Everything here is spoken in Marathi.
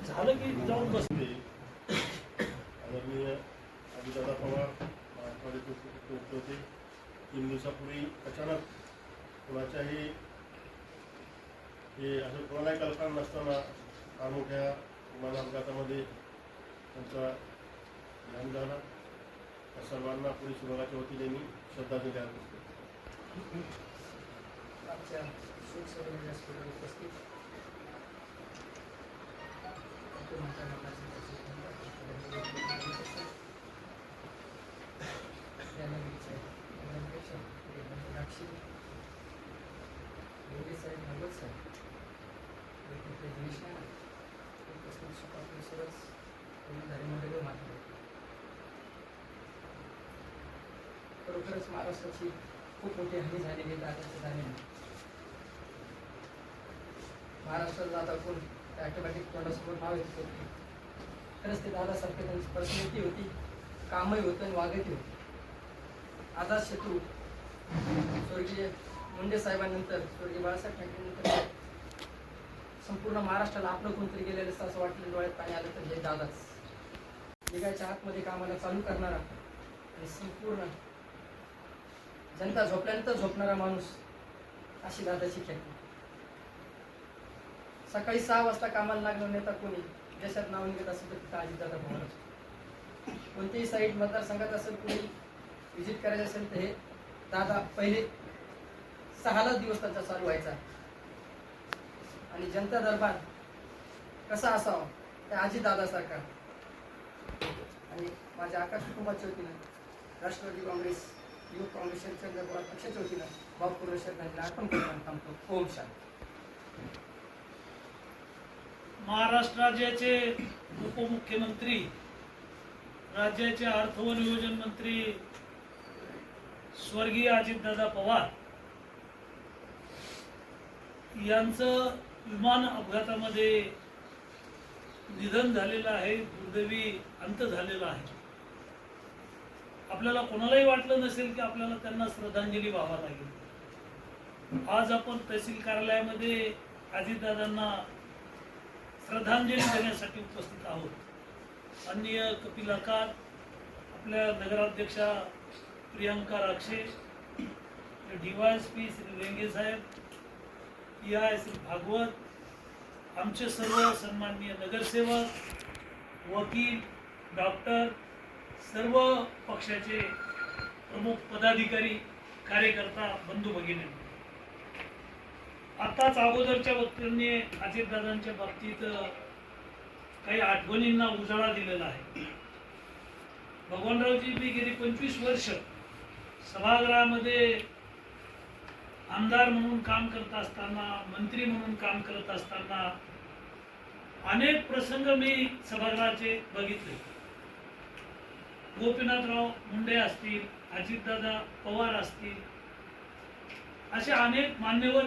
झालं की जाऊन बसले. आदरणीय अजितदादा पवार महाराष्ट्राचे होते. 3 दिवसापूर्वी अचानक कोणाच्याही हे असं कोणालाही कल्पना नसताना अनोख्या विमान अपघातामध्ये त्यांचा ध्यान झाला. सर्वांना पोलीस विभागाच्या वतीने मी श्रद्धांजली अर्पण करतो. खरोखरच महाराष्ट्राची खूप मोठी हानी झालेली दादाच्या झालेली. महाराष्ट्रात दादा कोण ऑटोमॅटिक तोंडासमोर नाव येत होते. खरंच ते दादासारखं त्यांची पर्सनॅलिटी होती, कामही होतं आणि वागतही होती. आझाद शत्रू स्वर्गीय मुंडे साहेबांनंतर, स्वर्गीय बाळासाहेब ठाकरेंनंतर संपूर्ण महाराष्ट्राला आपलं कोणतरी गेलेलं असं वाटलं, डोळ्यात पाणी आलं तर हे दादाच. निघायच्या आतमध्ये कामाला चालू करणारा आणि संपूर्ण जनता झोपल्यानंतर झोपणारा माणूस, अशी दादाची ख्याती. सकाळी 6 वाजता कामाला लागणार नेता कोणी देशात नाव निघत असेल तर तिथं अजितदादा पवार. कोणत्याही साईड मतदारसंघात असेल, कोणी व्हिजिट करायचं असेल तर हे दादा पहिले 6 दिवस त्यांचा चालू व्हायचा. आणि जनता दरबार कसा असावा त्या अजितदादासारखा. आणि माझ्या आकाश कुटुंबाच्या वतीनं, राष्ट्रवादी काँग्रेस युवक काँग्रेसच्या पक्षाच्या वतीनं भावपूर्ण श्रद्धांजली अर्पण करून थांबतो. ओम शांती. महाराष्ट्र राज्याचे उपमुख्यमंत्री, राज्याचे अर्थ व नियोजन मंत्री स्वर्गीय अजितदादा पवार यांचं विमान अपघातामध्ये निधन झालेलं आहे. दुर्दैवी अंत झालेला आहे. आपल्याला कोणालाही वाटलं नसेल की आपल्याला त्यांना श्रद्धांजली व्हावा लागेल. आज आपण तहसील कार्यालयामध्ये अजितदादांना श्रद्धांजली देण्यासाठी उपस्थित आहोत. माननीय कपिल आकार, आपल्या नगराध्यक्षा प्रियांका राक्षे, DYSP श्री लेंगे साहेब, PI श्री भागवत, आमचे सर्व सन्माननीय नगरसेवक, वकील, डॉक्टर, सर्व पक्षाचे प्रमुख पदाधिकारी, कार्यकर्ता, बंधू भगिनी, आताच अगोदरच्या वक्त्यांनी अजितदादांच्या बाबतीत काही आठवणींना उजाळा दिलेला आहे. भगवानरावजी मी गेली 25 वर्ष सभागृहामध्ये आमदार म्हणून काम करत असताना, मंत्री म्हणून काम करत असताना अनेक प्रसंग मी सभागृहाचे बघितले. गोपीनाथराव मुंडे असतील, अजितदादा पवार असतील, असे अनेक मान्यवर